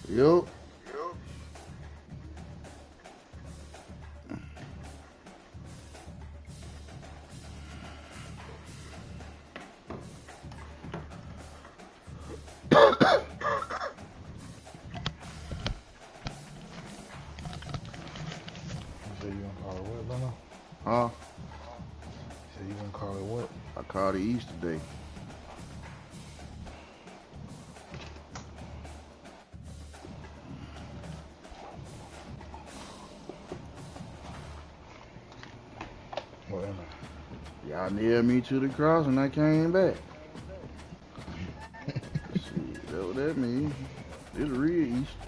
Yup. So you gonna call it what, Leno? Huh? So you gonna call it what? I called it Easter Day. Whatever. Y'all nailed me to the cross and I came back. Shit, that's what that means. It's real Easter.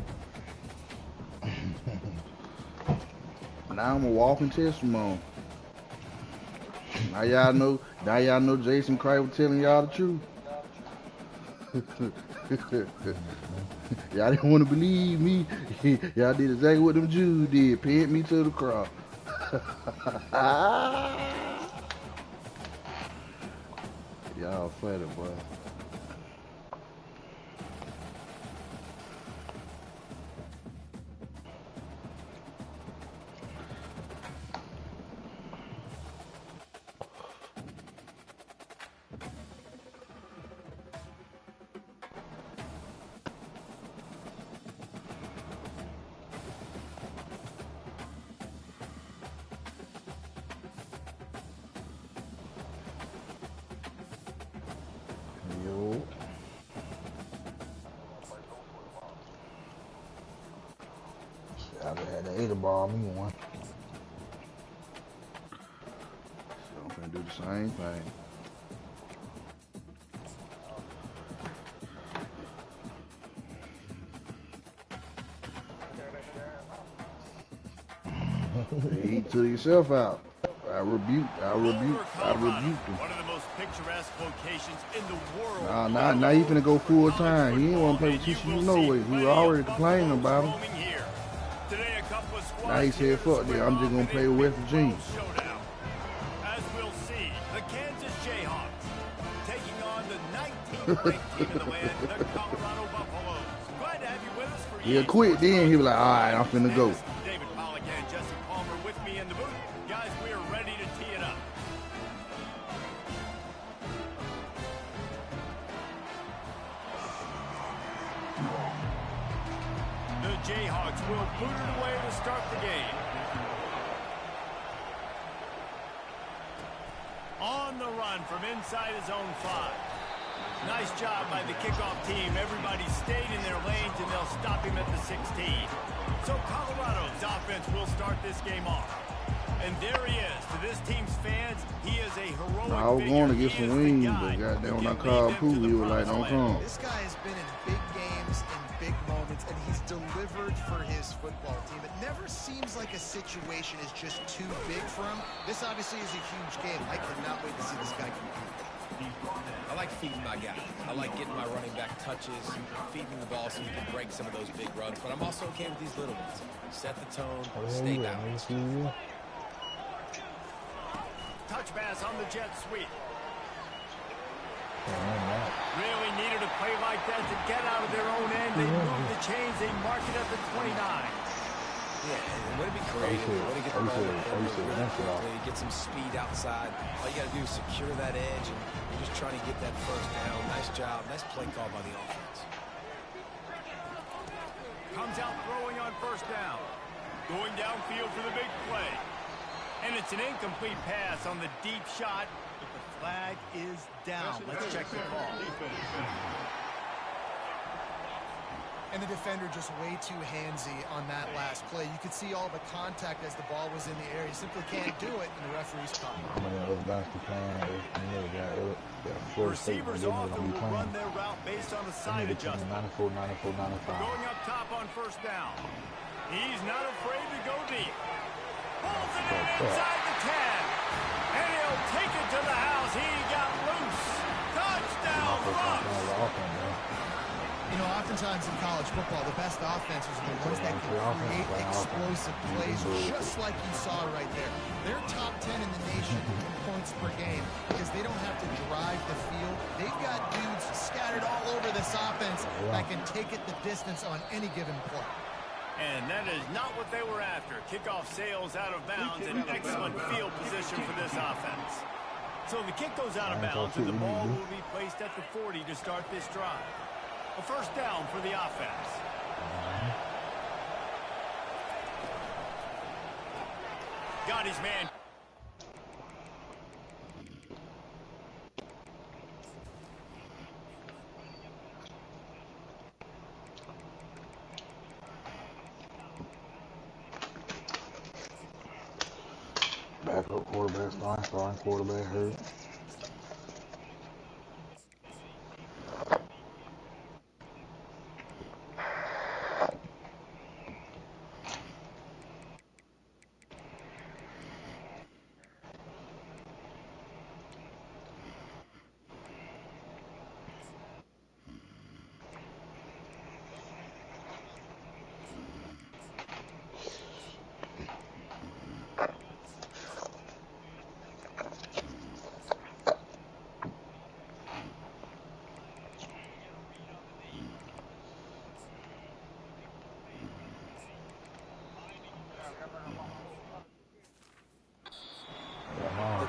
Now I'm a walking testimony. Now y'all know Jason Christ was telling y'all the truth. Y'all didn't want to believe me. Y'all did exactly what them Jews did. Pinned me to the cross. Y'all funny, boy. Yo. I had to eat a ball me one. So I'm gonna do the same thing. Eat to yourself out. I rebuke them. One of the most picturesque locations in the world. Now you finna go full time. He ain't want to play with TCU no way. He was already complaining about him. Now he said, fuck that, I'm just gonna play with West Virginia. As we'll see, the Kansas Jayhawks taking on the 19th ranked team in the land, the Colorado Buffaloes. Glad to have you with us for He'll quit then. He was like, all right, I'm finna go. David Pollock and Jesse Palmer with me in the booth. Guys, we are ready to tee it up. The Jayhawks will boot it away to start the game. On the run from inside his own 5. Nice job by the kickoff team. Everybody stayed in their lanes, and they'll stop him at the 16. So Colorado's offense will start this game off. And there he is. To this team's fans, he is a heroic I was going to get some wings, but goddamn, when I called Pooh, he was like, don't come. This guy has been in big games, in big moments, and he's delivered for his football team. It never seems like a situation is just too big for him. This obviously is a huge game. I cannot wait to see this guy compete. I like feeding my guy. I like getting my running back touches, feeding the ball so he can break some of those big runs. But I'm also okay with these little ones. Set the tone, stay balanced. Touch pass on the jet sweep. Really needed a play like that to get out of their own end. They move the chains. They mark it at the 29. Yeah, way to be creative. Way to get the ball quickly, get some speed outside. All you got to do is secure that edge, and you're just trying to get that first down. Nice job. Nice play call by the offense. Comes out throwing on first down. Going downfield for the big play. And it's an incomplete pass on the deep shot, but the flag is down. Let's check the call. And the defender just way too handsy on that last play. You could see all the contact as the ball was in the air. You simply can't do it, and the referee's caught. Receivers often will run their route based on a side adjustment. 94, 94, 95. Going up top on first down. He's not afraid to go deep. Pulls it in inside the 10. And he'll take it to the house. He got loose. Touchdown, Bucs. You know, oftentimes in college football, the best offenses are the ones that can create explosive plays, just like you saw right there. They're top 10 in the nation in points per game because they don't have to drive the field. They've got dudes scattered all over this offense that can take it the distance on any given play. And that is not what they were after. Kickoff sails out of bounds, an excellent field position for this offense. So the kick goes out of bounds, and the ball will be placed at the 40 to start this drive. A first down for the offense. Got his man. Backup quarterback, starting quarterback hurt.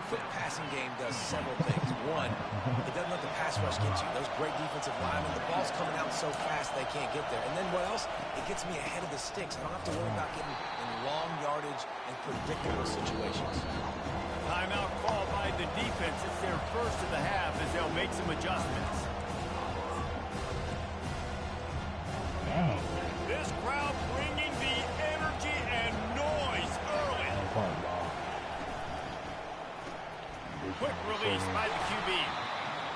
Quick passing game does several things. One, it doesn't let the pass rush get you. Those great defensive linemen, the ball's coming out so fast they can't get there. And then what else? It gets me ahead of the sticks. I don't have to worry about getting in long yardage and predictable situations. Timeout call by the defense. It's their first of the half as they'll make some adjustments. This crowd bringing the energy and noise early. Quick release by the QB.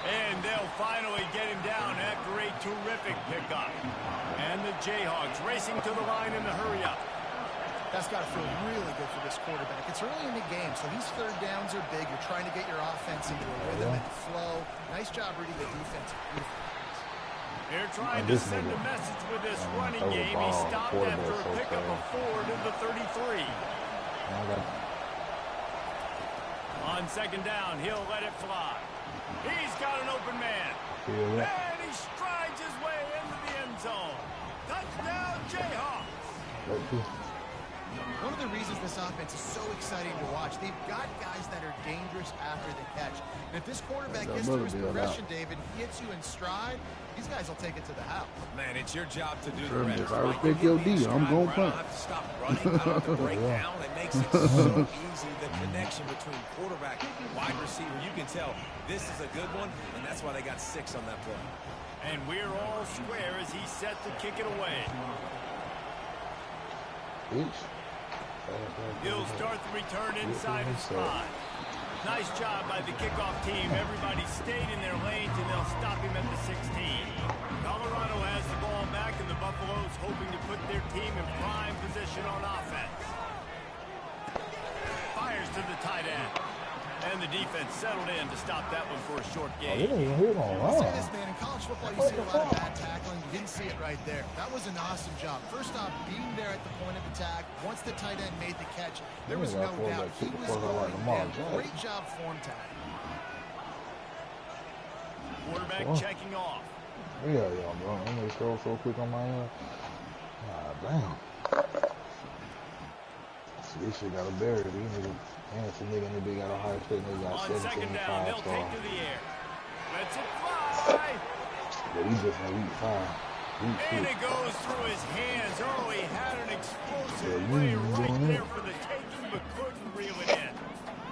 And they'll finally get him down after a terrific pickup. And the Jayhawks racing to the line in the hurry-up. That's got to feel really good for this quarterback. It's early in the game, so these third downs are big. You're trying to get your offense into a rhythm and flow. Nice job reading the defense. They're trying to send a message with this running game. He stopped after a pickup of 4 to the 33. On second down, he'll let it fly. He's got an open man. And he strides his way into the end zone. Touchdown, Jayhawks. One of the reasons this offense is so exciting to watch, they've got guys that are dangerous after the catch. And if this quarterback gets through his progression, David, he hits you in stride, these guys will take it to the house. Man, it's your job to do the rest. If I respect your D, I'm going to punt. I don't have to stop running. I don't have to break down. It makes it so easy, the connection between quarterback and wide receiver. You can tell this is a good one, and that's why they got 6 on that play. And we're all square as he's set to kick it away. He'll start the return inside his spot. Nice job by the kickoff team. Everybody stayed in their lanes, and they'll stop him at the 16. Colorado has the ball back, and the Buffaloes hoping to put their team in prime position on offense. Fires to the tight end. And the defense settled in to stop that one for a short game. I'll say this, man. In college football, you see a lot of bad tackling. You didn't see it right there. That was an awesome job. First off, being there at the point of attack. Once the tight end made the catch, there was no doubt he was going in. Great job form tackling. Quarterback checking off. Yeah, bro. I'm going to throw so quick on my end. Damn. See, this shit got a barrier. These niggas. And some nigga in the big out of Ohio State, they got 17 second down, they'll take to the air. Let's it fly. Yeah, he's just in week 5. And it goes through his hands. Oh, he had an explosive play right there for the taking, but couldn't reel it in.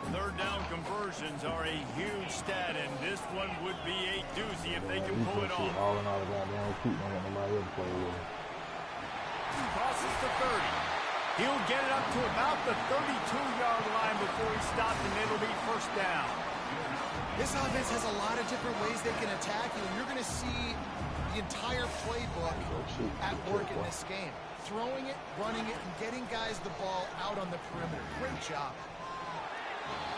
Third down conversions are a huge stat, and this one would be a doozy if they can pull it off. All in all, the goddamn recruit, don't let nobody else play with him. Crosses the 30. He'll get it up to about the 32-yard line before he stopped, and it'll be first down. This offense has a lot of different ways they can attack you, and you're going to see the entire playbook at work in this game. Throwing it, running it, and getting guys the ball out on the perimeter. Great job.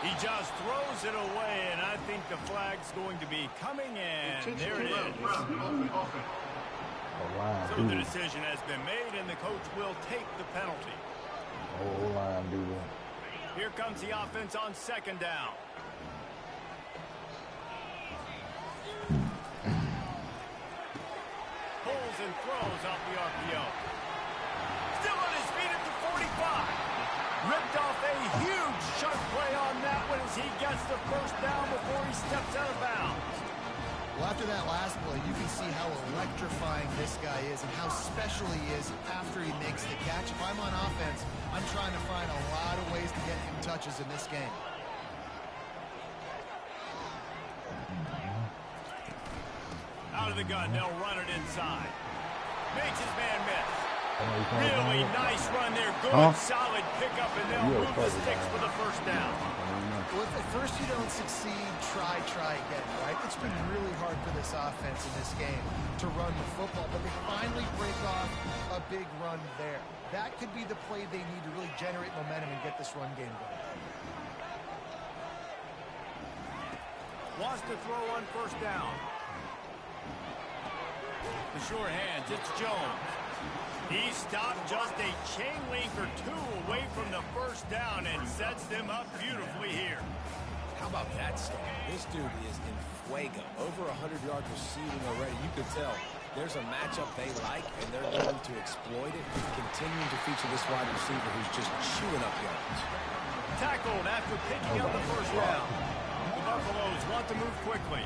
He just throws it away, and I think the flag's going to be coming, and there it is. So the decision has been made, and the coach will take the penalty. Here comes the offense on second down. pulls and throws off the RPO. Still on his feet at the 45. Ripped off a huge chunk play on that one as he gets the first down before he steps out of bounds. Well, after that last play, you can see how electrifying this guy is and how special he is after he makes the catch. If I'm on offense, I'm trying to find a lot of ways to get him touches in this game. Out of the gun, they'll run it inside. Makes his man miss. Really nice run there. Good, solid pickup, and they'll move the sticks for the first down. Well, if at first you don't succeed, try again, right? It's been really hard for this offense in this game to run the football, but they finally break off a big run there. That could be the play they need to really generate momentum and get this run game going. Wants to throw on first down. The sure hands, it's Jones. He stopped just a chain link or two away from the first down and sets them up beautifully here. How about that start? This dude is in fuego. Over 100 yards receiving already. You could tell there's a matchup they like, and they're going to exploit it, continuing to feature this wide receiver who's just chewing up yards. Tackled after picking up the first down. The Buffaloes want to move quickly.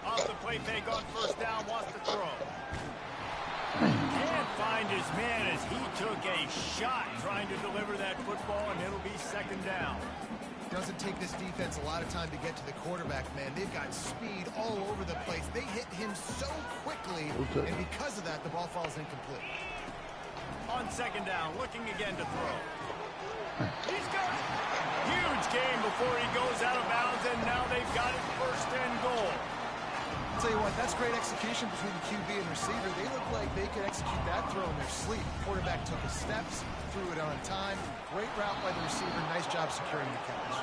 Off the play fake on first down, wants to throw. Can't find his man as he took a shot trying to deliver that football, and it'll be second down. Doesn't take this defense a lot of time to get to the quarterback, man. They've got speed all over the place. They hit him so quickly, and because of that, the ball falls incomplete. On second down, looking again to throw. He's got it. Huge game before he goes out of bounds, and now they've got it first and goal. I'll tell you what, that's great execution between the QB and receiver. They look like they could execute that throw in their sleep. Quarterback took his steps, threw it on time. Great route by the receiver. Nice job securing the catch.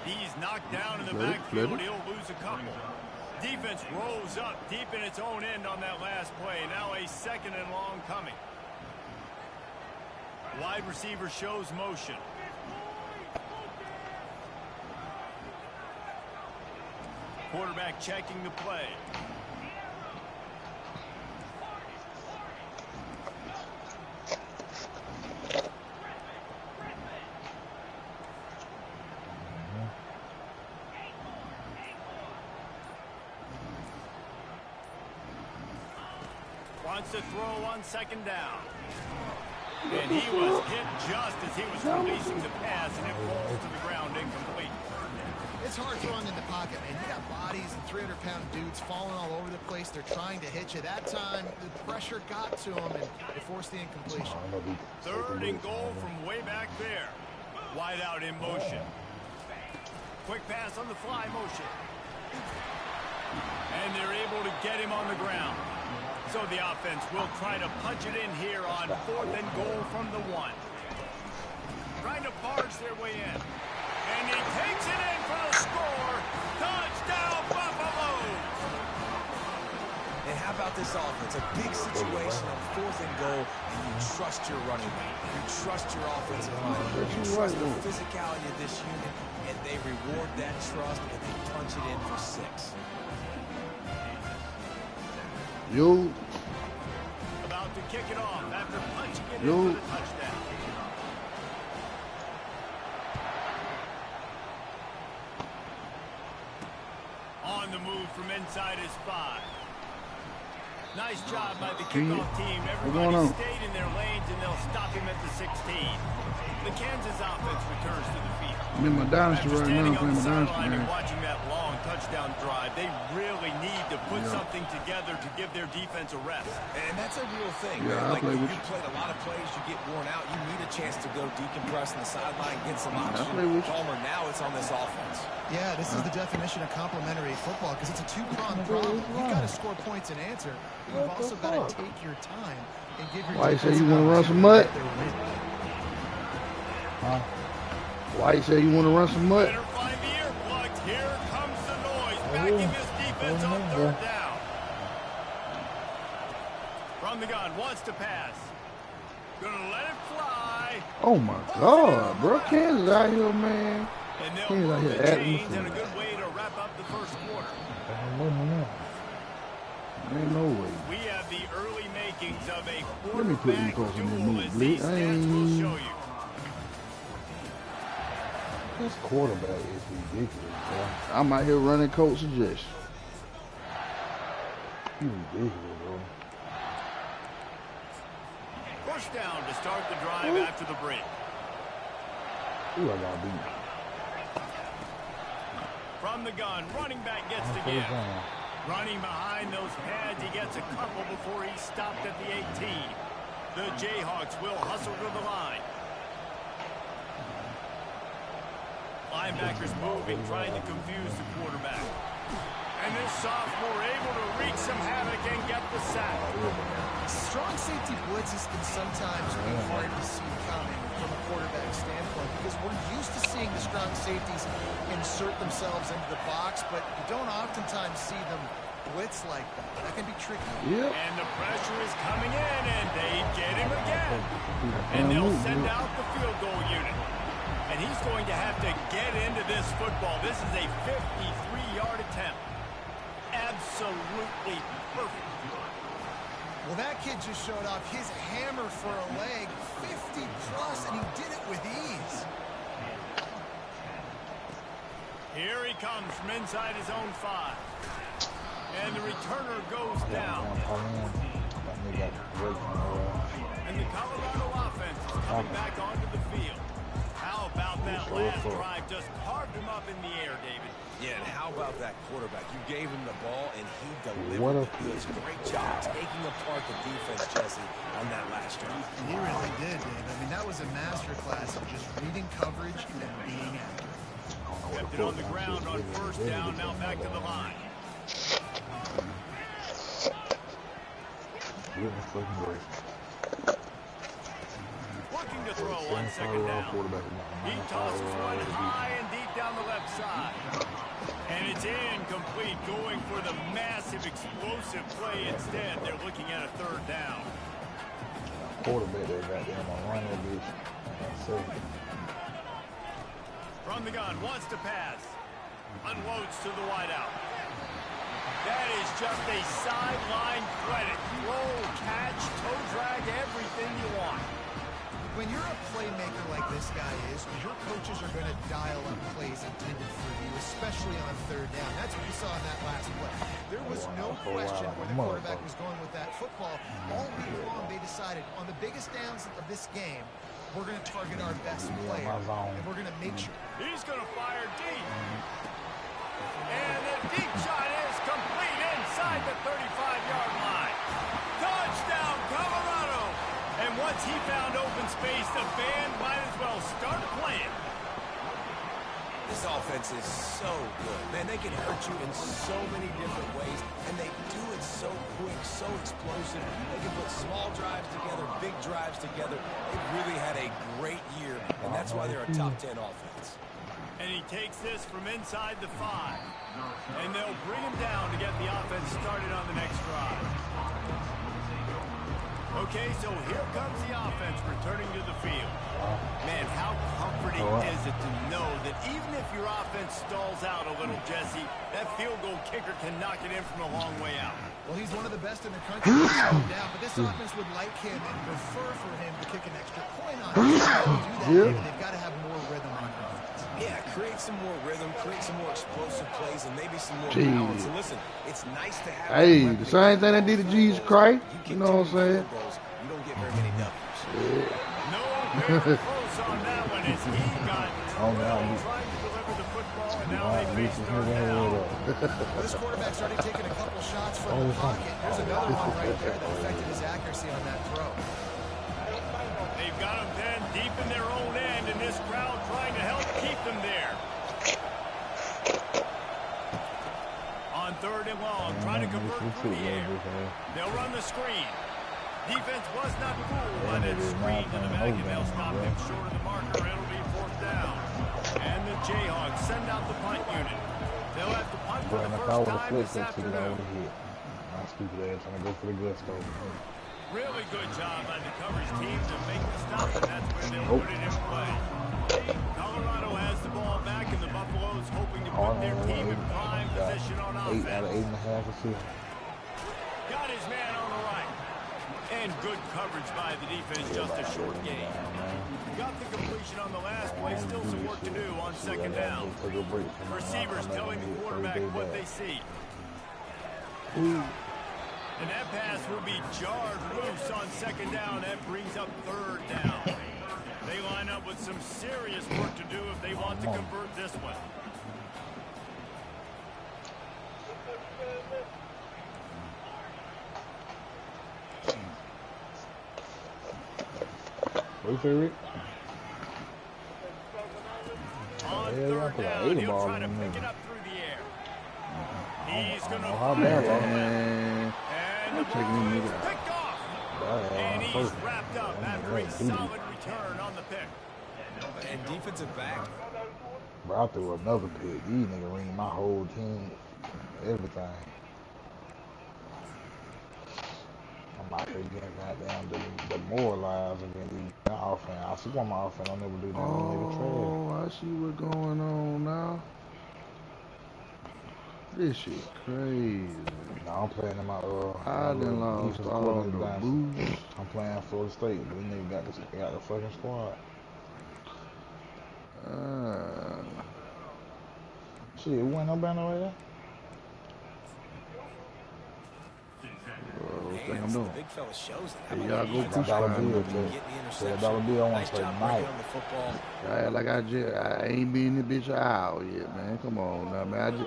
He's knocked down in the backfield. He'll lose a couple. Defense rose up deep in its own end on that last play. Now a second and long coming. Wide receiver shows motion. Quarterback checking the play. Wants to throw on second down. And he was hit just as he was releasing the pass, and it falls to the ground incomplete. It's hard throwing in the pocket, man. You got bodies and 300-pound dudes falling all over the place. They're trying to hit you. That time, the pressure got to him, and it forced the incompletion. Third and goal from way back there. Wide out in motion. Quick pass on the fly motion. And they're able to get him on the ground. So the offense will try to punch it in here on fourth and goal from the 1. Trying to barge their way in. And he takes it in for the score. Touchdown, Buffaloes! And how about this offense? A big situation on fourth and goal, and you trust your running back. You trust your offensive line. You trust the physicality of this unit, and they reward that trust, and they punch it in for 6. Yo. About to kick it off after punching it in for the touchdown. On the move from inside his 5. Nice job by the kickoff team. Everybody stayed in their lanes, and they'll stop him at the 16. The Kansas offense returns to the field. I'm in my dynasty right now. I'm playing my dynasty. And watching that long touchdown drive, they really need to put something together to give their defense a rest. And that's a real thing. Yeah, like you played a lot of plays, you get worn out. You need a chance to go decompress on the sideline, get some oxygen. Palmer, now it's on this offense. Yeah, this is the definition of complementary football because it's a two-pronged problem. You've got to score points and answer. But you've also got to take your time and give your Why you say you want to run some mud? Why you say you want to run some mud? Better find the earplugs. Here comes the noise, backing this defense on third down. From the gun, wants to pass. Gonna let it fly. Oh my God, bro, Kansas out here, man. And they'll move the chains, and a good way to wrap up the first quarter. early makings of a Let me put these quarterback folks in the duel mood, as these Blitz. I stats will ain't. show you. This quarterback is ridiculous, bro. I'm out here running coach suggestions. He's ridiculous, bro. First down to start the drive after the break. Ooh, I got beat. From the gun, running back gets to give. Running behind those pads, he gets a couple before he's stopped at the 18. The Jayhawks will hustle to the line. Linebackers moving, trying to confuse the quarterback. And this sophomore able to wreak some havoc and get the sack. Strong safety blitzes can sometimes be hard to see coming from a quarterback standpoint because we're used to seeing the strong safeties insert themselves into the box, but you don't oftentimes see them blitz like that. That can be tricky. Yep. And the pressure is coming in, and they get him again. And they'll send out the field goal unit. And he's going to have to get into this football. This is a 53-yard attempt. Absolutely perfect. Well, that kid just showed off his hammer for a leg, 50-plus, and he did it with ease. Here he comes from inside his own 5. And the returner goes down. And the Colorado offense is coming back onto the field. How about that last drive? Just carved him up in the air, David. Yeah, and how about that quarterback? You gave him the ball, and he delivered the goods. Great job taking apart the defense, Jesse, on that last drive. He really did, Dave. I mean, that was a masterclass of just reading coverage and being accurate. Kept it on the ground on first down, now back to the line. Looking to throw on second down. He tosses one high and deep down the left side. And it's incomplete, going for the massive explosive play instead. They're looking at a third down. Quarterback that got them on run that bitch. From the gun, wants to pass. Unloads to the wideout. That is just a sideline credit. Roll, catch, toe drag, everything you want. When you're a playmaker like this guy is, your coaches are going to dial up plays intended for you, especially on third down. That's what you saw in that last play. There was no question where the quarterback was going with that football. All week long, they decided on the biggest downs of this game, we're going to target our best player, and we're going to make sure. He's going to fire deep. And the deep shot is complete inside the 35-yard line. Touchdown, Colorado. And once he found open space, the band might as well start playing. This offense is so good. Man, they can hurt you in so many different ways, and they do it so quick, so explosive. They can put small drives together, big drives together. They've really had a great year, and that's why they're a top 10 offense. And he takes this from inside the 5. And they'll bring him down to get the offense started on the next drive. Okay, so here comes the offense returning to the field. Man, how comforting is it to know that even if your offense stalls out a little, Jesse, that field goal kicker can knock it in from a long way out. Well, he's one of the best in the country, no doubt, but this offense would like him and prefer for him to kick an extra point on him. They've got to have more rhythm on offense. Yeah, create some more rhythm, create some more explosive plays, and maybe some more balance. And listen, it's nice to have. Hey, the same thing they did to Jesus Christ. You know what I'm saying? You don't get very many W's. No very close on that one as he got trying to deliver the football, and now they face third down. This quarterback's already taken a couple shots from the pocket. There's another one right there that affected his accuracy on that throw. They've got him then deep in their own end, and this crowd trying to help keep them there. On third and long, trying to convert through the air. They'll run the screen. Defense was not fooled by that screen to the back, and they'll stop him short of the marker. It'll be fourth down. And the Jayhawks send out the punt unit. They'll have to punt for the first time this afternoon. My stupid ass trying to go for the gusto. Really good job by the coverage team to make the stop, and that's where they'll put it in play. Colorado has the ball back, and the Buffaloes hoping to put their team in prime position on offense. 8 out of 8.5 or 6. Got his man on the right. And good coverage by the defense, just a short gain. Got the completion on the last play, still some work to do on second down. Receivers telling the quarterback what they see. And that pass will be jarred loose on second down. That brings up third down. They line up with some serious work to do if they want to convert this one. What you say, Rick? On third down, he'll try to pick it up through the air. He's going to man. and the ball is picked off. And he's wrapped up after a solid return on the pick. And defensive back. Bro, I threw another pick. These niggas ringing my whole team, everything. I'm out here getting goddamn demoralized against the offense. I see why my offense don't never do that. Oh, I see what's going on now. This shit crazy. No, I'm playing in my I done lost all the boost. I'm playing Florida State, but these niggas got the fucking squad. Shit, we went no banner right there. What thing I'm doing? Big fella shows it. Hey, y'all go push $1 find bill, me. $1 bill, I want to play tonight. I ain't been in this bitch an hour yet, man. Come on now, man.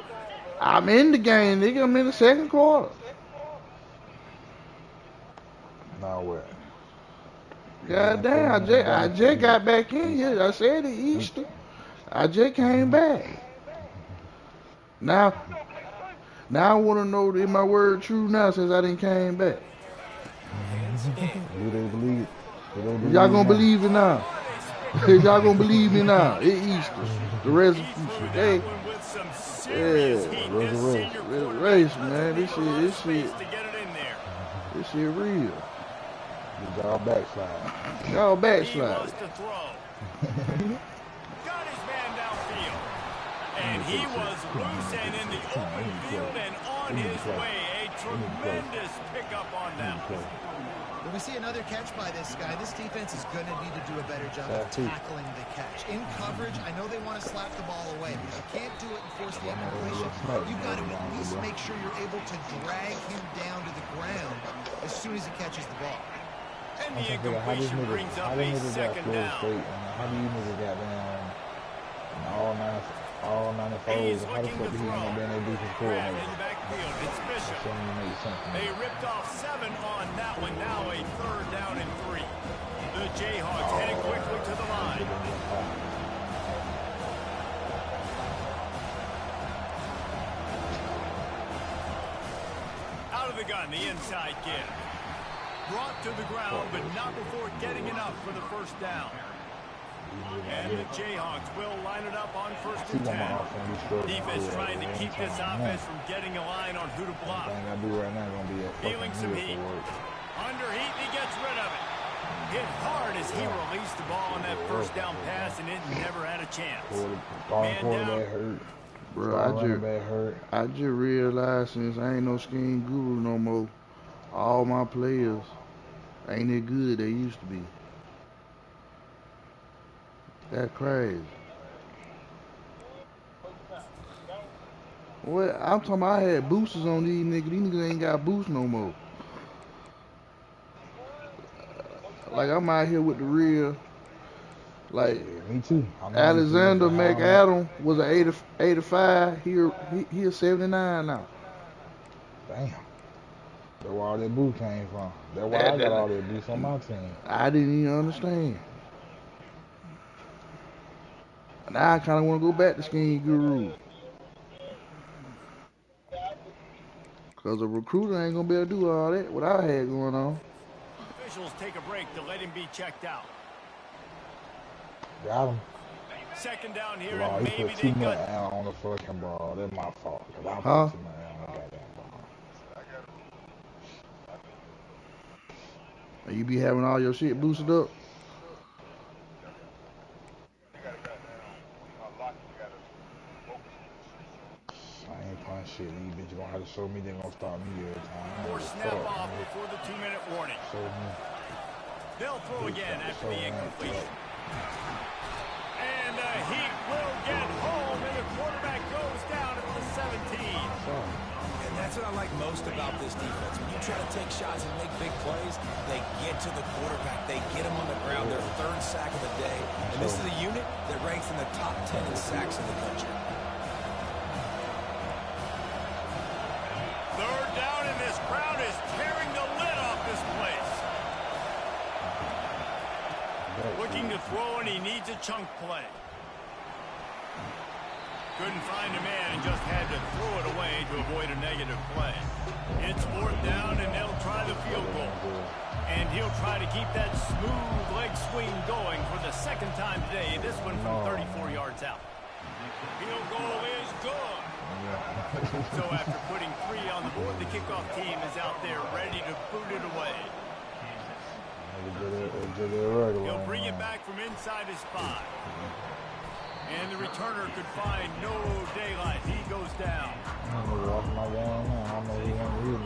I'm in the game, nigga. I'm in the second quarter. No way. God damn, I just got back in here. I said it Easter. I just came back. Now I want to know if my word true now since I didn't came back. Do they believe it? Y'all gonna believe it now? Y'all gonna believe me now? It's Easter. The resurrection. Hey, resurrection, man. This shit real. Y'all backslide. Y'all backslide. Got his man downfield. And he was loose and in the open field and on his way. A tremendous pickup on that one. When we see another catch by this guy, this defense is going to need to do a better job of tackling the catch. In coverage, I know they want to slap the ball away. But you can't do it and force the incompletion. You've got to at least make sure you're able to drag him down to the ground as soon as he catches the ball. And the incompletion brings up a second down. How do you niggas got down all 94s? How the fuck do you end up being a defense coordinator? In the backfield, it's Bishop. They ripped off 7 on that one. Now a third down and 3. The Jayhawks heading quickly to the line. Out of the gun, the inside give. Brought to the ground, but not before getting enough for the first down. And the Jayhawks will line it up on first and 10. Defense trying to keep this offense from getting a line on who to block. Feeling some heat. Under heat, he gets rid of it. Hit hard as he released the ball on that first down pass, and it never had a chance. Man down. Bro, I just realized since I ain't no scheme guru no more, all my players ain't that good they used to be. That's crazy. What? I'm talking about I had boosters on these niggas. These niggas ain't got boosts no more. Like, I'm out here with the real, like, me too. Alexander McAdam was an 85. He a 79 now. Damn. That's where all that boost came from. That's why I got all that boost on my team. I didn't even understand. Now I kind of want to go back to scheme guru. Because a recruiter ain't going to be able to do all that, what I had going on. Officials take a break to let him be checked out. Got him. Second down here, Bro, and he maybe put they too much got... out on the fucking ball. That's my fault. Huh? Too much out on the goddamn ball. You be having all your shit boosted up? I ain't playing shit. bitch gonna have to show me. They gonna stop me every time. More snap off before the 2-minute warning. Show me. They'll throw again after the incompletion. And the Heat will get home, and the quarterback goes down at the 17. And that's what I like most about this defense. When you try to take shots and make big plays, they get to the quarterback. They get him on the ground. Their third sack of the day. And this is a unit that ranks in the top 10 in sacks in the country. Third down, and this crowd is tearing the lid off this place. Looking to throw, and he needs a chunk play. Couldn't find a man and just had to throw it away to avoid a negative play. It's fourth down, and they'll try the field goal. And he'll try to keep that smooth leg swing going for the second time today. This one from 34 yards out. Field goal is good. So after putting 3 on the board, the kickoff team is out there ready to boot it away. He'll bring it back from inside his 5. And the returner could find no daylight. He goes down.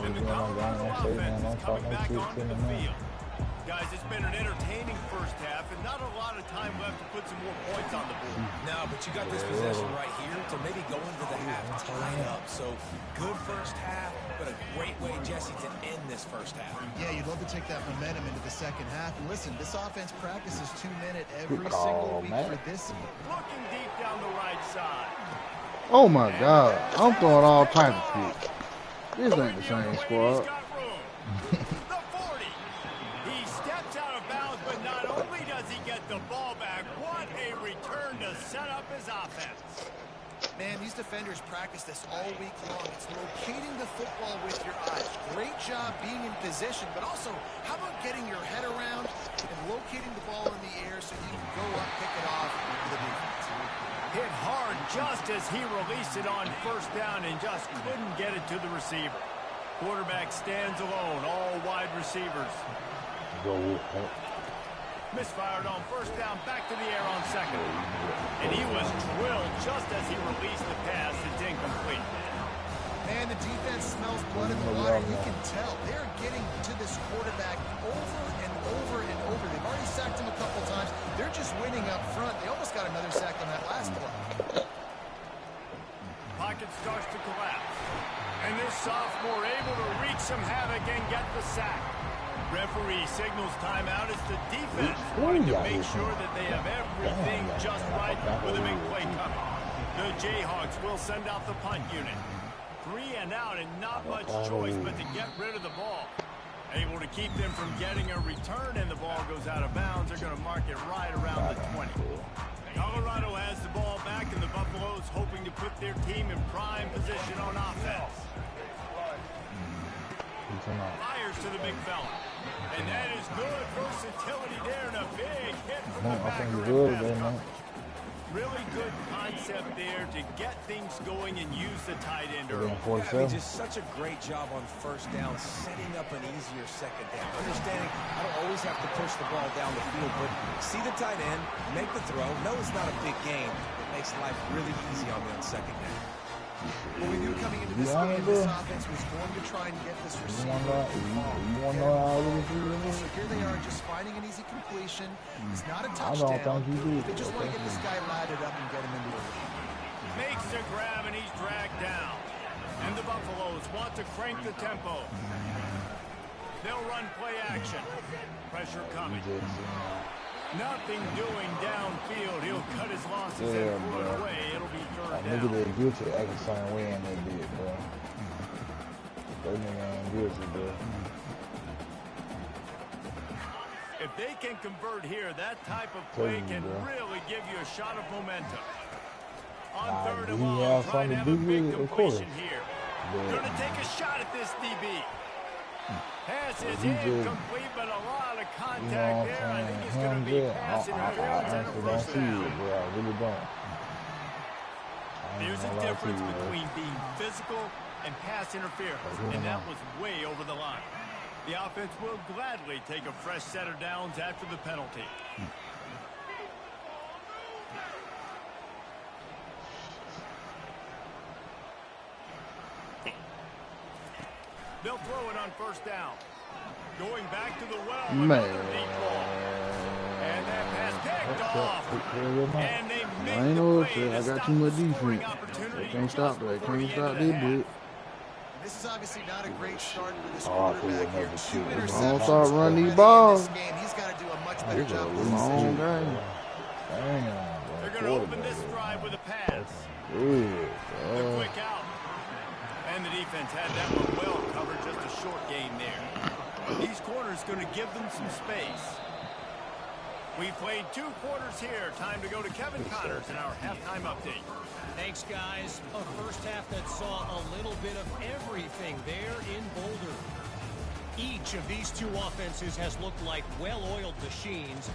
And the Colorado offense is coming back onto the field. Guys, it's been an entertaining first half and not a lot of time left to put some more points on the board. No, but you got this possession right here to maybe go into the half tied up. So good first half, but a great way, Jesse, to end this first half. Yeah, you'd love to take that momentum into the second half. And listen, this offense practices 2-minute every single week for this year. Looking deep down the right side. Oh my God, I'm throwing all types of shit. This ain't the same squad. The 40. He steps out of bounds, but not only does he get the ball back, what a return to set up his offense. Man, these defenders practice this all week long. It's locating the football with your eyes. Great job being in position, but also, how about getting your head around and locating the ball in the air so you can go up, pick it off for the defense. Hit hard just as he released it on first down and just couldn't get it to the receiver. Quarterback stands alone, all wide receivers. Misfired on first down, back to the air on second. And he was drilled just as he released the pass. It's incomplete. Man, the defense smells blood in the water. You can tell they're getting to this quarterback over and over and over. They've already sacked him a couple times. They're just winning up front. They almost got another sack on that last play. Pocket starts to collapse. And this sophomore able to wreak some havoc and get the sack. Referee signals timeout as the defense wanting to make sure that they have everything just right with a big play coming. The Jayhawks will send out the punt unit. 3 and out and not much choice but to get rid of the ball. Able to keep them from getting a return and the ball goes out of bounds. They're going to mark it right around the 20. Colorado has the ball back and the Buffaloes hoping to put their team in prime position on offense. Fires to the big fella. And that is good versatility there and a big hit from the back end. Really good concept there to get things going and use the tight end early. Yeah, just such a great job on first down, setting up an easier second down. Understanding I don't always have to push the ball down the field, but see the tight end, make the throw. No, it's not a big game. It makes life really easy on me on second down. Well, we knew coming into this game, this offense was going to try and get this receiver. So here they are just finding an easy completion. It's not a touchdown. They just want to get this guy laddered up and get him into the lead. Makes the grab and he's dragged down. And the Buffaloes want to crank the tempo. They'll run play action. Pressure coming. Nothing doing downfield. He'll cut his losses and pull it away. It'll be third down. Nigga that guilty acting the same way and they did, bro. That nigga ain't guilty, bro. If they can convert here, that type of play can really give you a shot of momentum. On third and long, trying to have a big completion here. Going to take a shot at this DB. Pass is incomplete, but a lot of contact there. I think he's going to be pass interference and a first down. I really don't. There's a difference between being physical and pass interference, and that was way over the line. The offense will gladly take a fresh set of downs after the penalty. They'll throw it on first down. Going back to the well. Man. Deep ball. And that pass picked off. And they make I ain't the know play it. I to got stop too much the scoring defense. opportunity. They can't stop that. They can't stop this bit. This is obviously not a great start for this quarterback here. 2 interceptions. I don't start running these balls. He's got to do a much better It's a job this long season. game. They're going to open this drive with a pass. Ooh, The quick out. And the defense had that one well covered. Just a short gain there. These corners going to give them some space. We played 2 quarters here. Time to go to Kevin Connors in our halftime update. Thanks, guys. A first half that saw a little bit of everything there in Boulder. Each of these 2 offenses has looked like well-oiled machines,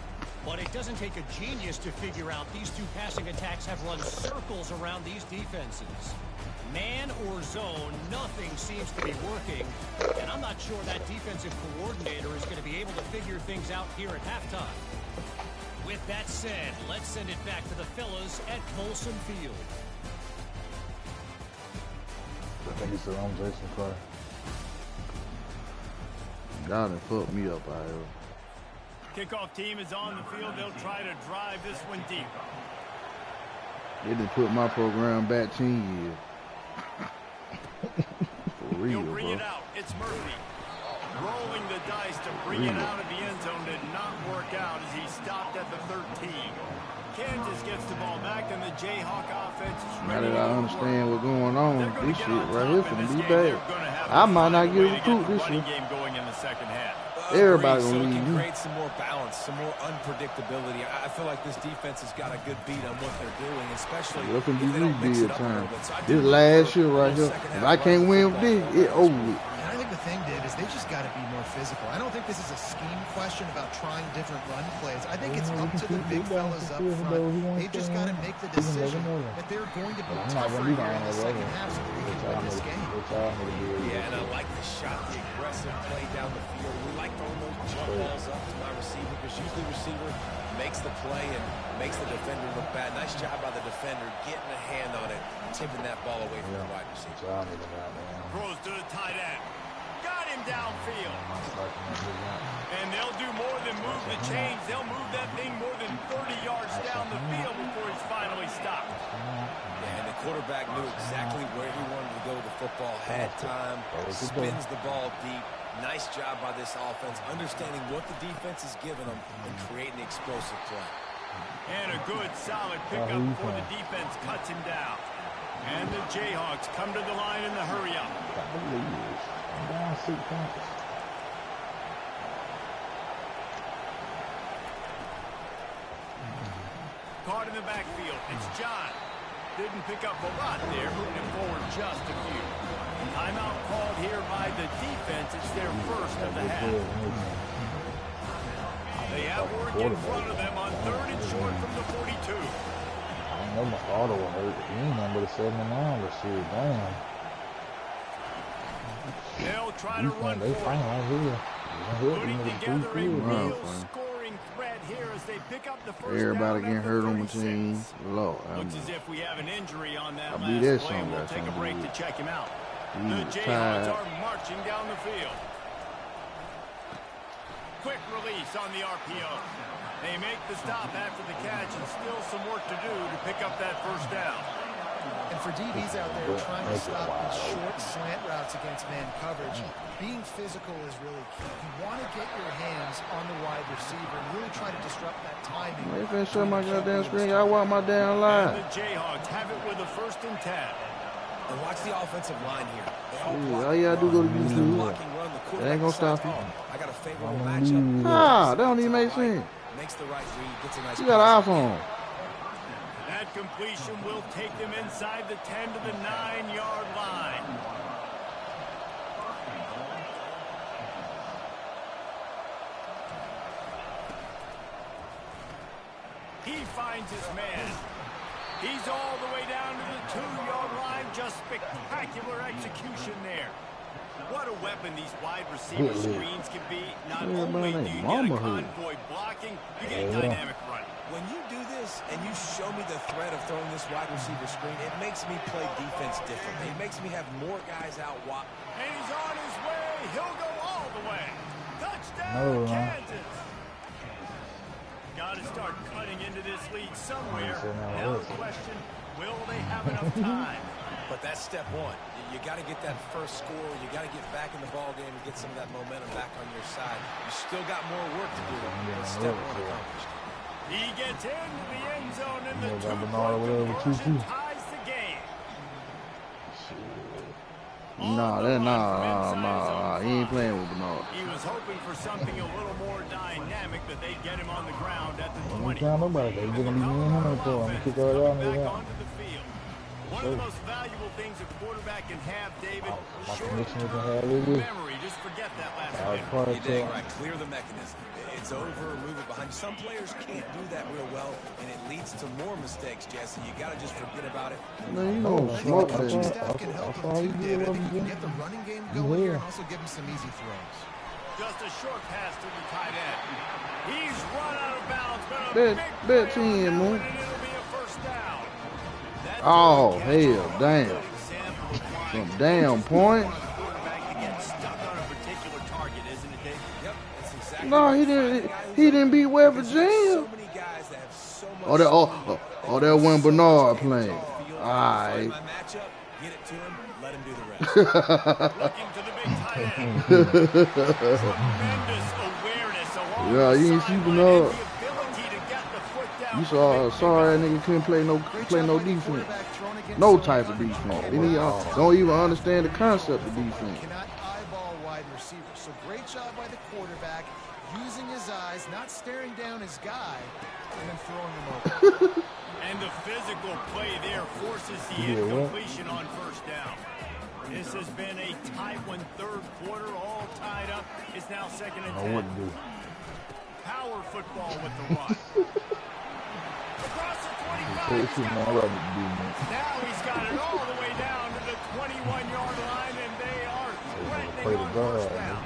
but it doesn't take a genius to figure out these 2 passing attacks have run circles around these defenses. Man or zone, nothing seems to be working, and I'm not sure that defensive coordinator is going to be able to figure things out here at halftime. With that said, let's send it back to the fellas at Folsom Field. I think it's on Jason Clay. God done fucked me up out here. Kickoff team is on the field. They'll try to drive this one deep. They done put my program back 10 years. For real, He'll bring bro. it out. It's Murphy. Rolling the dice to bring it out of the end zone did not work out as he stopped at the 13. Kansas gets the ball back, and the Jayhawk offense is Now ready that to I go understand forward. what's going on, They're gonna this get shit on right top here in finna this be game. bad. They're gonna have I to might find not a get way a to recruit the this running year. game going in the second half. Everybody So gonna it leave can you. create some more balance, some more unpredictability. I feel like this defense has got a good beat on what they're doing, especially Look at if they don't mix these it up a time. little bit. So I do This look last for year right a here. second If half I run can't of win with football this, it for over us. with. And I think the thing, Dave, is they just got to be more physical. I don't think this is a scheme question about trying different run plays. I think it's up to the big fellas up front. They've just got to make the decision that they're going to be tougher here in the second half so that they can win this game. Yeah, and I like the shot, the aggressive play down the field. We like throwing those jump balls up to my receiver because usually the receiver makes the play and makes the defender look bad. Nice job by the defender getting a hand on it, tipping that ball away from the wide receiver. Throws to the tight end. Got him downfield. And they'll do more than move the chains. They'll move that thing more than 30 yards down the field before he's finally stopped. Yeah, and the quarterback knew exactly where he wanted to go with the football, had time, spins the ball deep. Nice job by this offense, understanding what the defense is giving them and creating explosive play. And a good, solid pickup before the defense cuts him down. And the Jayhawks come to the line in the hurry-up. Down 6 points. Caught in the backfield. It's John. Didn't pick up a lot there, moving it forward just a few. Timeout called here by the defense. It's their first of the half. They have work in front of them on 3rd and short from the 42. I know my father will hurt. He ain't nothing but a 79 receiver. Damn. They'll try to run They for fight it. right here. Putting together a real fine. scoring threat here as they pick up the first Everybody down getting at the hurt on my 36. team. Lord, Looks as if we have an injury on that I last believe that's play, and something we'll got take a something to break do to with check him out. He The was Jayhawks tired. are marching down the field. Quick release on the RPO. They make the stop after the catch, and still some work to do to pick up that first down. And for DBs out there trying to stop these short slant routes against man coverage, being physical is really key. You want to get your hands on the wide receiver and really try to disrupt that timing. They finna show my goddamn screen. I want my damn And line. the Jayhawks have it with a 1st and 10. And watch the offensive line here. They all Ooh, block all you gotta do go to As they're YouTube. blocking run, the That quarterback ain't gonna decides, stop you. I got a favorable matchup. Ah, that don't even make sense. Makes the right read, gets a nice You got pass. an iPhone. That completion will take them inside the 10 to the 9-yard line. He finds his man. He's all the way down to the 2-yard line. Just spectacular execution there. What a weapon these wide receiver screens can be. Not only do you get a convoy blocking, you get dynamic running. When you do this and you show me the threat of throwing this wide receiver screen, it makes me play defense differently. It makes me have more guys out wide. And he's on his way. he'll go all the way. Touchdown, No, Kansas. Got to start cutting into this lead somewhere. Now the question, will they have enough time? But that's step one. You got to get that first score. You got to get back in the ball game and get some of that momentum back on your side. You still got more work to do. But step one accomplished. He gets into the end zone and the two-point conversion ties the game. Nah, he ain't playing with Bernard. He was hoping for something a little more dynamic, but they get him on the ground at the 20. One of the most valuable things a quarterback can have, David, memory. Just forget that last one. You're dang right. Clear the mechanism. It's over, move it behind. Some players can't do that real well, and it leads to more mistakes, Jesse. You got to just forget about it. Man, you know, smoke that. Staff can help him too, David. I think you can get the running game going here and also give him some easy throws. Just a short pass to the tight end. He's run out of bounds, but Bet 10, man. it'll be a first down. Oh, hell, damn. Some damn points. No, he didn't beat West Virginia. Oh, that one Bernard playing. All right. Yeah, you ain't see Bernard. You saw that nigga couldn't play no defense. No type of defense. He don't even understand the concept of defense. Cannot eyeball wide receivers. So great job by the quarterback, using his eyes, not staring down his guy, and then throwing him over. And the physical play there forces the incompletion on first down. This has been a tight one, third quarter, all tied up. It's now second and 10. Power football with the run. Across the 25. Now he's got it all the way down to the 21-yard line, and they are threatening on first down.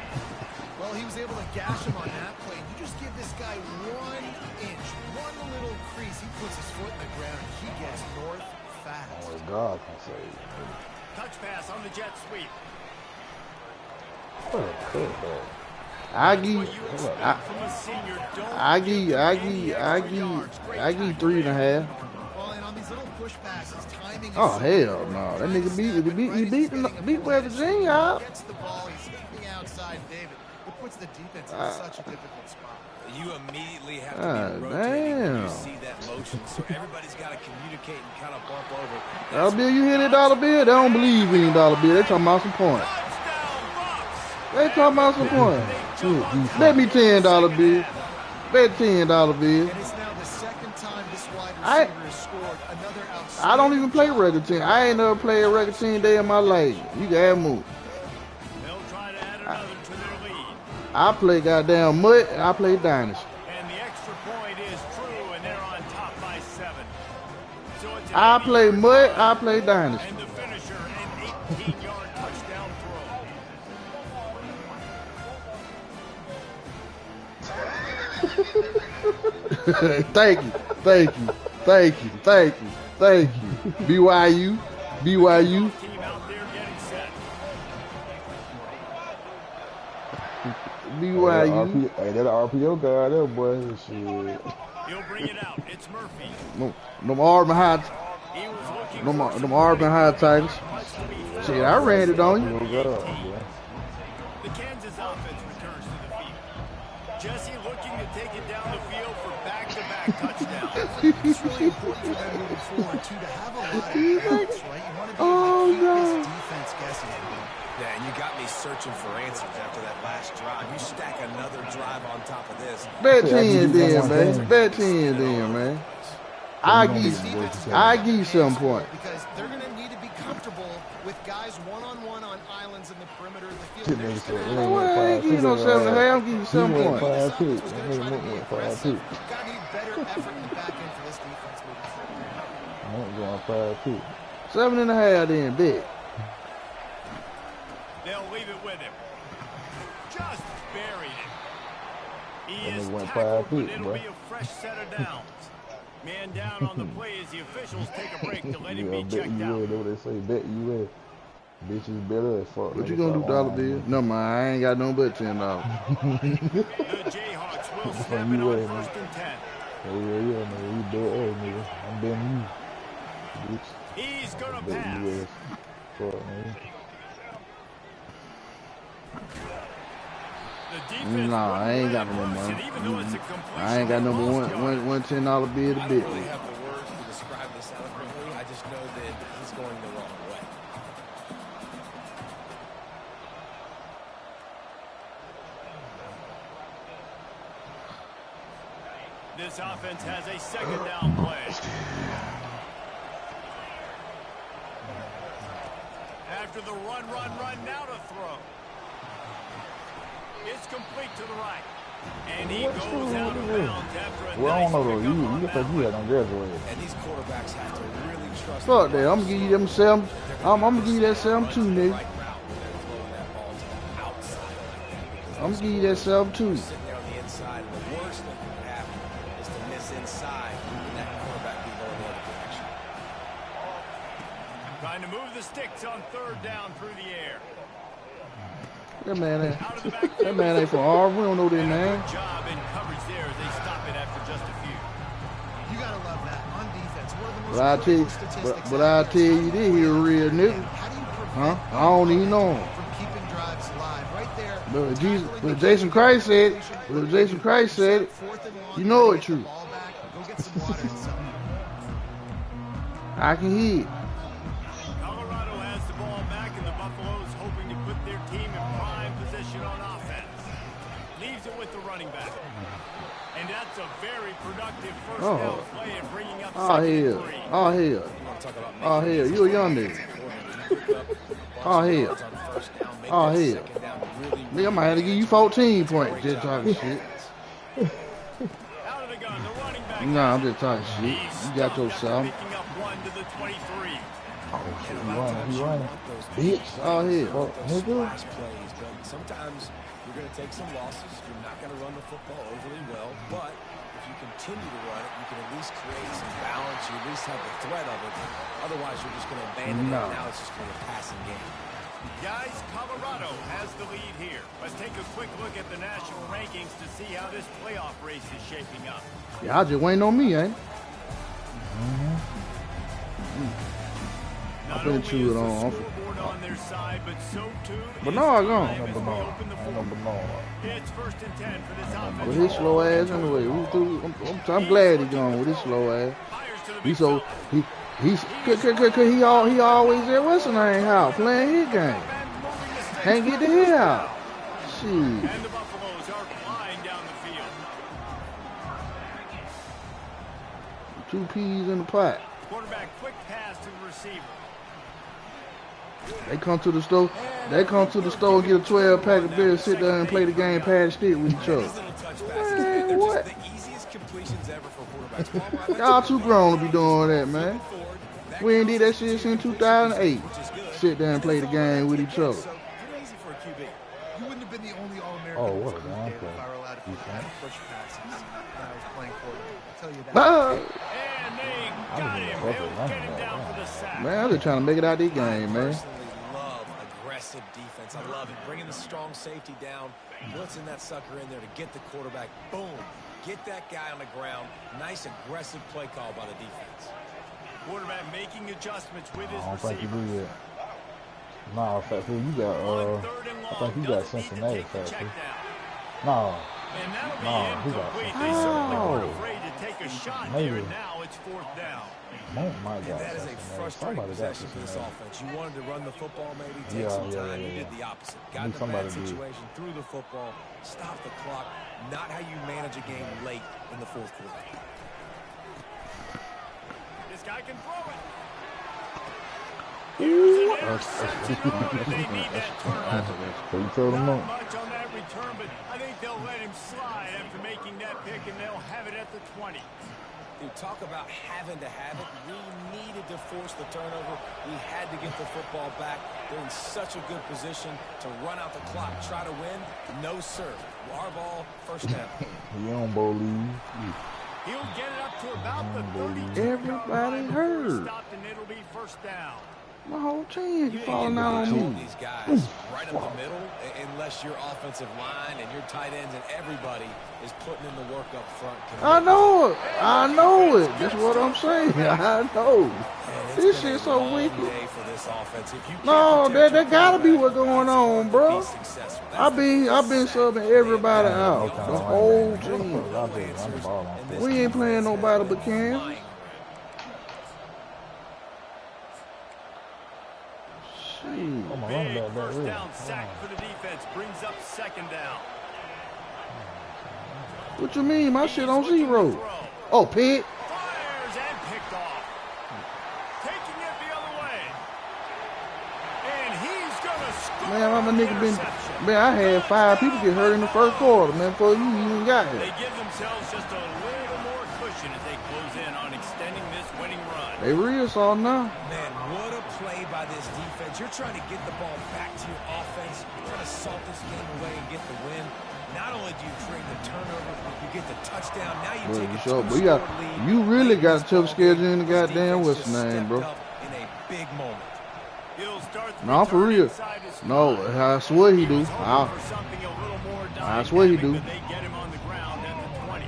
Well, he was able to gash him on that play. You just give this guy 1 inch, one little crease. He puts his foot in the ground, and he gets north fast. Oh, God, I say. Touch pass on the jet sweep. I give 3.5. Oh hell no! That nigga beat West Virginia out. Gets the ball, he's stepping outside David. It puts the defense in such a difficult spot. You immediately have to be rotating when you see that motion, so everybody's got to communicate and kind of bump over. Dollar Bill, you hear that, Dollar Bill? They don't believe in Dollar Bill. They talking about some points. They talking about some points. Bet me $10, Bill. Bet $10, Bill. And it's now the second time this wide receiver has scored another outstanding. I don't even play regular team. I ain't never played a regular team day in my life. You can have move. They'll try to add another to their lead. I play goddamn mud, and I play Dynasty. And the extra point is true, and they're on top by 7. So it's I play mud, I play Dynasty. and the finisher, an 18-yard touchdown throw. Thank you. BYU. Team out there getting set. BYU. Hey, that RPO guy, that boy, shit. He'll bring it out. It's Murphy. Them Auburn High, He was looking them Auburn High Tigers. Shit, I ran it on you. The Kansas offense returns to the field. Jesse looking to take it down the field for back-to-back touchdowns. It's really important for them moving forward, too, to have a lot of balance, right? You want to be able to keep this defense guessing. Yeah, and you got me searching for answers after that last drive. You stack another drive on top of this. Bet 10 then, man. Bet 10 then, man. I give you 7 points. Because they're going to need to be comfortable with guys one-on-one on islands in the perimeter of the field. Well, I ain't give you no 7.5. I'm giving you 7 points. Got to need better effort in the back end for this defense moving forward. 7.5 then, bet. They'll leave it with him. Just buried it. He is went tackled, 5 but feet, it'll bro. be a fresh set of downs. Man down on the play as the officials take a break to let him be checked out. That's what they say, bet you Bitches better as fuck. What you gonna do, dollar bill? No, man, I ain't got no but $10. The Jayhawks will snap it on 1st and 10. Yeah, man. You bet us, nigga. I'm betting you, bitch. He's gonna Bet pass. you ass. Fuck, man. Nah, I ain't got no money. I ain't got no one $10 bill to bet I don't with. really have the words to describe this eloquently. I just know that he's going the wrong way. This offense has a 2nd down play. After the run, now to throw. It's complete to the right. And he goes out of bounds after a Well, I nice don't know though. pickup You on think that you had on graduated. And these quarterbacks have to really trust. Fuck that. I'm gonna give you them 7. I'm gonna give you that 7 too, nigga. I'm gonna give you that 7 too. Sitting there on the inside, and the worst that could happen is to miss inside and that quarterback be going the other direction. Trying to move the sticks on 3rd down through the air. That man ain't. Out of the backfield. That man ain't from Auburn. We don't know that And a man. good job in coverage there as they stop it after just a few. You gotta love that on defense. One of the most But I tell you, critical statistics. but I tell you, this here real nigga. How do you prevent Huh? I don't even know him. from keeping drives alive? Right there. But Jesus, but Jason Christ said it. But Jason Christ said it. You know it's true. Ball back. Go get some water and something. I can hear it. Colorado has the ball back, and the Buffaloes hoping to put their team in prime position on offense. Leaves it with the running back. And that's a very productive first down play and bringing up Oh 2nd hell. and 3. Oh hell. Oh hell. You a young nigga. Oh hell. Oh hell. Nigga, I might have to give you 14 points just talking shit. Out of the gun, the running back. Nah, I'm just talking shit. You got yourself. Picking up 1 to the 23. Oh shit, he running. Bitch. Oh hell. Fuck, nigga. Splash plays, but sometimes you're going to take some losses. You're not going to run the football overly well, but if you continue to run it, you can at least create some balance. You at least have the threat of it. Otherwise, you're just going to abandon it. Now it's just going to be a passing game. Guys, Colorado has the lead here. Let's take a quick look at the national rankings to see how this playoff race is shaping up. Y'all just waiting on me, ain't it? Not finna only chew is it the on. scoreboard on their side, but so too But is no, I time gone. as we open the fourth. It's 1st and 10 for this offense. With his slow ass anyway. I'm glad he gone with his slow ass. Fires to the He's mid so zone. he always there. What's the name? How playing his game? Can't get the hell out. Shit. And the Buffaloes are flying down the field. 2 peas in the pot. Quarterback quick pass to the receiver. They come to the store. They come to the store and get a 12-pack of beer, sit there and play the game, pass stick with each other. These little touch passes, Man, they're what? just the easiest completions ever for quarterbacks. Y'all too grown to be doing that, man. We ain't did that shit since 2008. Sit there and play the game with each other. So pretty easy for a QB. You wouldn't have been the only All-American. Oh, what a Tuesday damn if play. I were allowed to push passes when I was playing quarterback. I'll tell you that. Ah, And they got him. They'll get him down for the sack. man, I'm just trying to make it out of this game, man. Personally love aggressive defense. I love it. Bringing the strong safety down, blitzing that sucker in there to get the quarterback. Boom. Get that guy on the ground. Nice aggressive play call by the defense. Quarterback making adjustments with his I don't think you receiver. do that. Nah, Fat Fool, you got, On 3rd and long, I think you got doesn't need to Cincinnati, take the Fat check Fool. down. No, And that'll be No, he got incomplete. some- They certainly weren't Oh. afraid to take a shot Maybe. there, and now it's 4th down. Monk might got That is a Cincinnati. frustrating Somebody got possession for this Cincinnati. offense. You wanted to run the football, maybe take Yeah, some yeah, time. yeah, You yeah. did the opposite. Need Got in a somebody bad to do it. situation, threw the football, stopped the clock. Not how you manage a game late in the 4th quarter. This guy can throw it. Here's an interception. They need that turnover. So you told him Not no. much on that return, but I think they'll let him slide after making that pick, and they'll have it at the 20. Dude, talk about having to have it. We needed to force the turnover. We had to get the football back. They're in such a good position to run out the clock, try to win. No, sir. Our ball, 1st down. He on bowl leave. He'll get it up to about the 32. Everybody heard. Stopped, and it'll be 1st down. My whole team You falling out on control me. these guys right up the middle unless your offensive line and your tight ends and everybody is putting in the work up front. I know it. I know it. That's what I'm saying. I know. This shit's so wicked. No, that gotta be what's going on, bro. I've been subbing everybody out. The whole team. We ain't playing nobody but Kansas. Big first down sack for the defense brings up second down. What you mean? My shit on 0. Oh, pick. Fires and picked off. Taking it the other way. And he's gonna score. Man, I'm a nigga been. Man, I had 5 people get hurt in the first quarter, man, before you even got here. They give themselves just a little more cushion as they close in on extending this winning run. They real soft now. Man, what a play by this defense. You're trying to get the ball back to your offense. You're trying to salt this game away and get the win. Not only do you create the turnover, you get the touchdown. Now you take a two-score lead. You really got a tough schedule in the goddamn what's the name, bro. In a big moment. No, for real. No, I swear he do. I swear he do. They get him on the ground at the 20.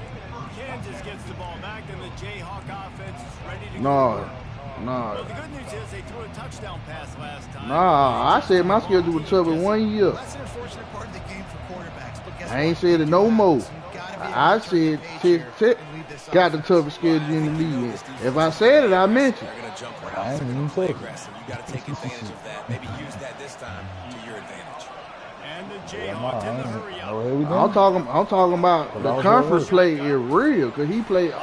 Kansas gets the ball back, and the Jayhawk offense is ready to go. Well, the good news is they threw a touchdown pass last time. I said my schedule was tough in 1 year. That's an unfortunate part of the game for quarterbacks. But guess I ain't said it no more. I said got the toughest schedule in the league. If I said it, I meant it. I ain't even say it. You got to take advantage of that. Maybe use that this time to your advantage. And the Jayhawks in the hurry up. I'm talking about the conference play is real, cause he played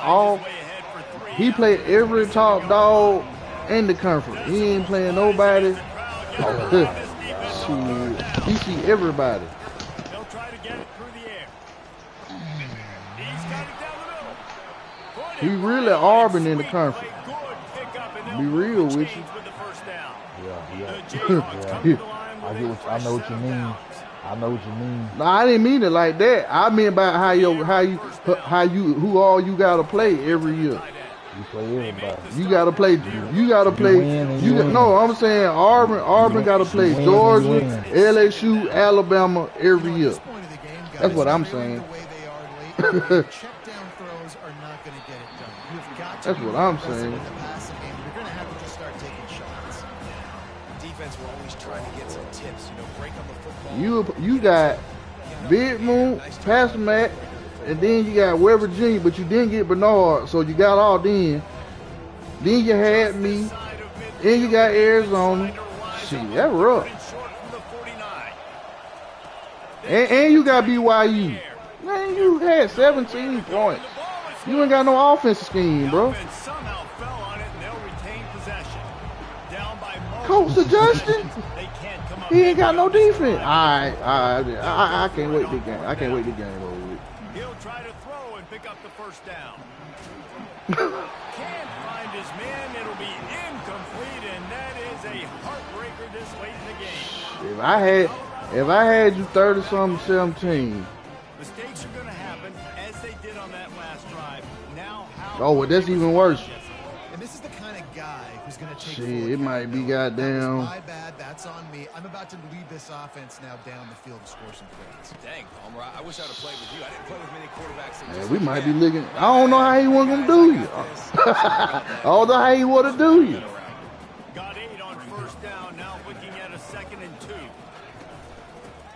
every top dog in the conference. He ain't playing nobody. He see everybody. They'll try to get it through the air. He's got it down the middle. He really Auburn in the conference. Be real with you. Yeah. I know what you mean. I know what you mean. No, I didn't mean it like that. I mean about who all you gotta play every year. You play everybody. You gotta play. No, I'm saying Auburn gotta play Georgia, LSU, Alabama every year. That's what I'm saying. That's what I'm saying. Defense will always try to get some tips, break on the football. You got Big Moon, Pastor Matt, and then you got West Virginia, but you didn't get Bernard, so you got all then. Then you had me, and you got Arizona. Shit, that's rough. And you got BYU. Man, you had 17 points. You ain't got no offensive scheme, bro. Coach suggestion? He ain't got no defense. I can't wait this game. I can't wait this game over with. He'll try to throw and pick up the first down. Can't find his man. It'll be incomplete, and that is a heartbreaker this late in the game. If I had you 30-something, 17. Mistakes are going to happen as they did on that last drive. Now Oh, well, that's even worse. And this is the kind of guy who's going to take Shit, it might be goddamn. My bad, that's on me. I'm about to lead this offense now down the field to score some points. Dang, Palmer, I wish I'd have played with you. I didn't play with many quarterbacks. Man, we might be looking. I don't know how he wasn't gonna do you. I don't know how he would have do you. Got 8 on first down. Now looking at a 2nd and 2.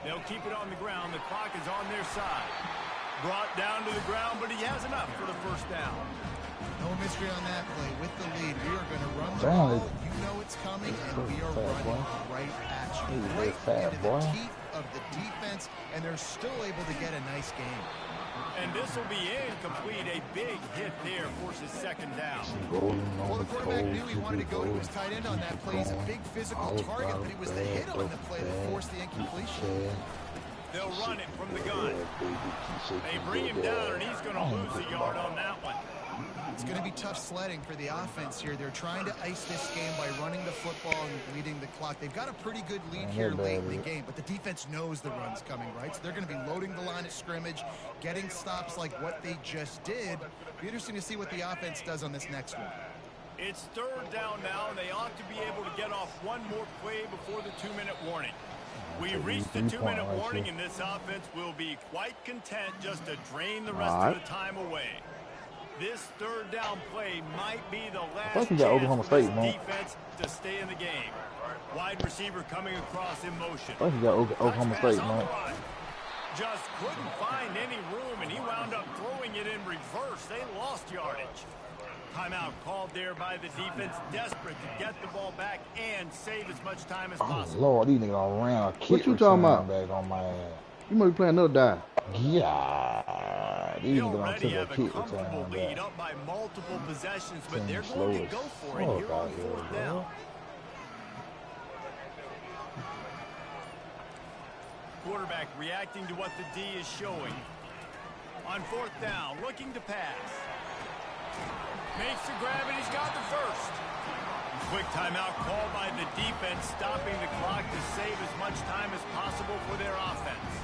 They'll keep it on the ground. The clock is on their side. Brought down to the ground, but he has enough for the first down. No mystery on that play. With the lead, we are going to run the ball. You know it's coming, and we are running right at you. Right into the teeth of the defense, and they're still able to get a nice game. And this will be incomplete. A big hit there forces 2nd down. Well, the quarterback knew he wanted to go to his tight end on that play. He's a big physical target, but it was the hit on the play that forced the incompletion. They'll run it from the gun. They bring him down, and he's going to lose a yard on that one. It's going to be tough sledding for the offense here. They're trying to ice this game by running the football and leading the clock. They've got a pretty good lead here late in the game, but the defense knows the run's coming, right? So they're going to be loading the line of scrimmage, getting stops like what they just did. Be interesting to see what the offense does on this next one. It's third down now, and they ought to be able to get off one more play before the 2-minute warning. We reached the 2-minute warning, and this offense will be quite content just to drain the rest of the time away. This third down play might be the last chance for this defense to stay in the game. Wide receiver coming across in motion. I think he got Oklahoma State, man. Just couldn't find any room, and he wound up throwing it in reverse. They lost yardage. Timeout called there by the defense, desperate to get the ball back and save as much time as possible. Oh, Lord, these niggas all ran a kick. What you talking about? Back on my ass. You might be playing another dive. Yeah. These niggas don't take a kick comfortable lead up by multiple possessions, but they're going to go for it here on fourth down. Quarterback reacting to what the D is showing. On fourth down, looking to pass. Makes the grab, and he's got the first. Quick timeout called by the defense, stopping the clock to save as much time as possible for their offense.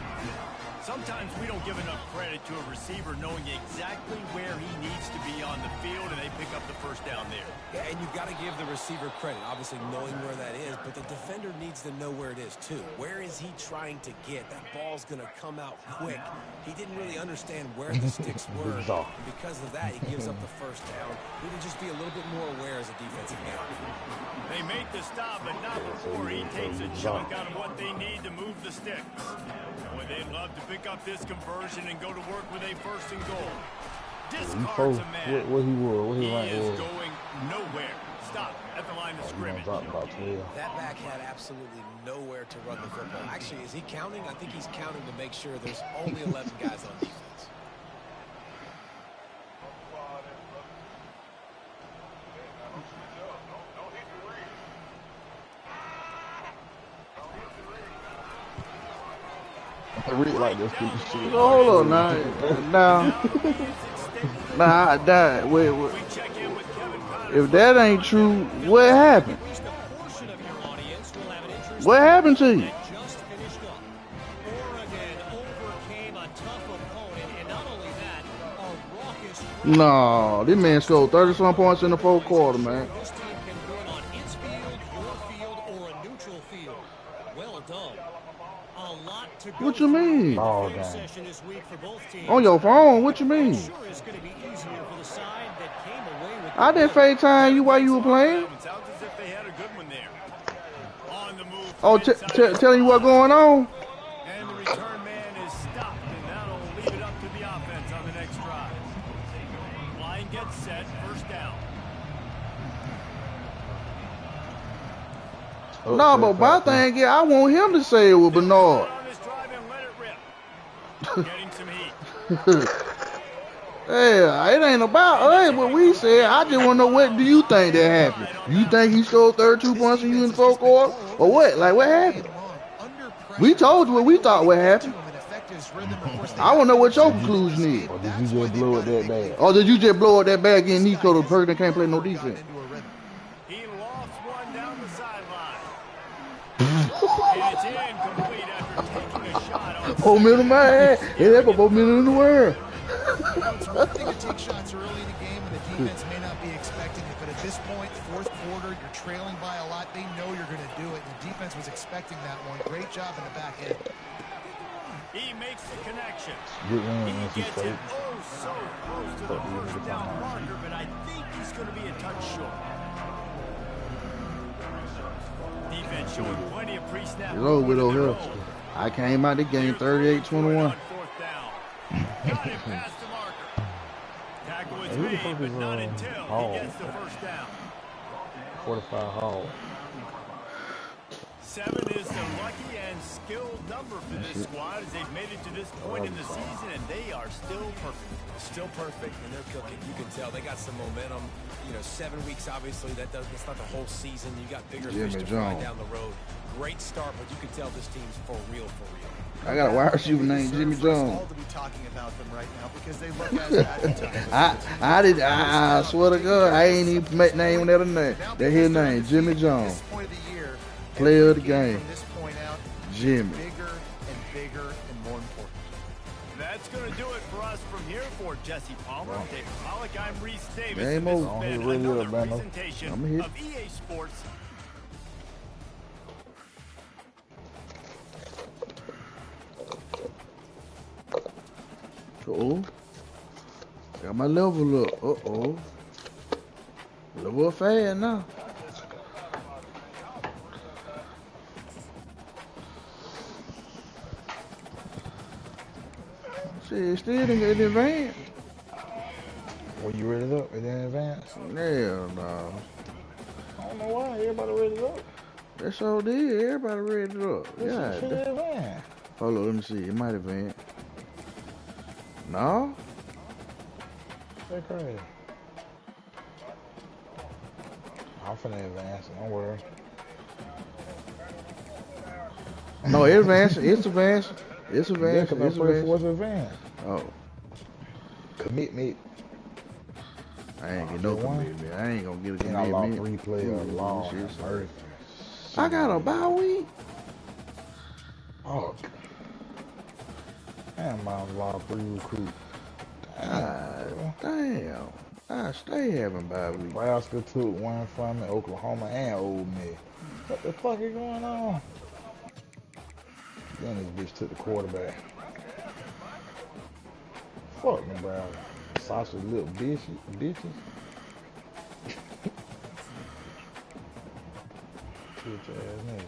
Sometimes we don't give enough credit to a receiver knowing exactly where he needs to be on the field, and they pick up the first down there. Yeah, and you've got to give the receiver credit, obviously knowing where that is, but the defender needs to know where it is too. Where is he trying to get? That ball's going to come out quick. He didn't really understand where the sticks were, and because of that, he gives up the first down. He would just be a little bit more aware as a defensive guy. They make the stop, but not before he takes a chunk out of what they need to move the sticks. Boy, they'd love to pick up this conversion and go to work with a first and goal. Discards a man. He is going nowhere. Stop at the line of scrimmage. That back had absolutely nowhere to run the football. Actually, is he counting? I think he's counting to make sure there's only 11 guys on defense. I really like this stupid shit. Hold on now. Wait. If that ain't true, what happened? What happened to you? No, this man scored 30-some points in the fourth quarter, man. What you mean? Oh, on your phone? What you mean? I didn't FaceTime you while you were playing. Oh, telling you what's going on? And the return man is stopped, and that'll leave it up to the offense on the next drive. Line gets set, first down. No, but my thing is, I want him to say it with Bernard. Getting some heat. Hey, it ain't about what we said. I just want to know, what do you think that happened? You think he scored 32 points on you in the fourth quarter? Or what? Like, what happened? We told you what we thought would happen. I want to know what your conclusion is. Or did you just blow it that bad? Or did you just blow it that bad against Nico, the person that can't play no defense? He lost one down the sideline. And it's incomplete after taking a shot on 4 minutes in my head. Yeah, that's about 4 minutes in the world. It's one thing to take shots early in the game, and the defense may not be expecting it, but at this point, fourth quarter, you're trailing by a lot. They know you're going to do it. The defense was expecting that one. Great job in the back end. He makes the connection. He gets it so close to the first down marker, but I think he's going to be a touch short. Defense showing plenty of pre-snap. I came out the game 38-21. Got it past the marker. Tackle is made, but not until he gets the first down. 45 Hall. 7 is the lucky and skilled number for this squad as they've made it to this point in the season, and they are still perfect. Still perfect, and they're cooking. You can tell they got some momentum. You know, 7 weeks, obviously, that's not the whole season. You got bigger fish to fry down the road. Great start, but you can tell this team's for real, for real. I got a wide receiver named Jimmy Jones. All to be talking about them right now because they look as I swear to God, I ain't even met name that name. That's his name, Jimmy Jones. Player of the game. From this point out, Jimmy. Bigger and bigger and more important. That's going to do it for us from here for Jesse Palmer, David Pollack. I'm Reese Davis. Game This over. has been Really another up, presentation of EA Sports. Uh-oh. Got my level up. Uh-oh. Level up fast now. Shit, still in advance. Were you ready up in advance? Hell no. I don't know why. Everybody ready up. That sure did. Everybody ready it up. Yeah. Yeah. Advance. Hold on, let me see. It might advance. No? That's crazy. I'm finna advance. Don't worry. No, it's advancing. It's advancing. It's advancing. Yeah, It's advancing. Advance. Oh. Commitment. I ain't get no commitment. I ain't gonna get a And I lost commitment. 3 players. Law. I got a bye week. Oh. Damn, I lost 3 recruits. Damn. I stay having bye week. Nebraska took 1 from me, Oklahoma and Ole Miss. What the fuck is going on? Then this bitch took the quarterback. Fuck Nebraska. Sausage little bitches. Bitch ass niggas.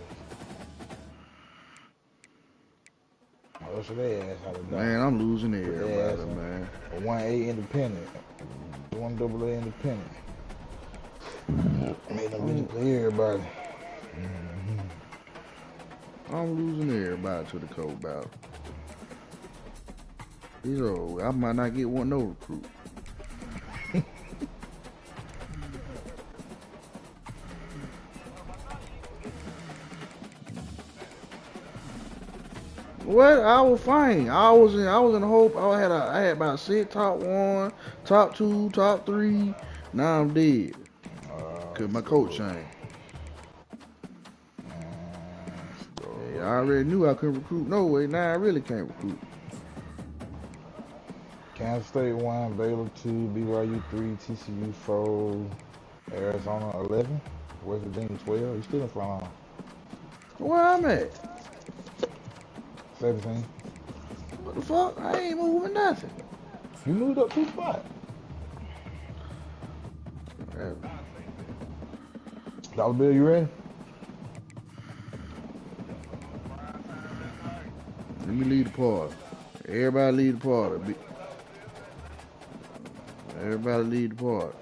Oh, so they ass out of Man, I'm losing everybody, man. 1A independent. 1AA independent. Made them bitches play everybody. I'm losing everybody to the cold battle. These old, I might not get one no recruit. What? I was fine. I was in the hope. I had about 6 top 1, top 2, top 3. Now I'm dead. Cause my coach changed. Yeah, I already knew I couldn't recruit no way. Now I really can't recruit. Kansas State 1, Baylor 2, BYU 3, TCU 4, Arizona 11, West Virginia 12. You still in front of Where I'm at? 17. What the fuck? I ain't moving nothing. You moved up 2 spots. Dollar Bill, you ready? Let me lead the party. Everybody lead the party. Everybody lead the party.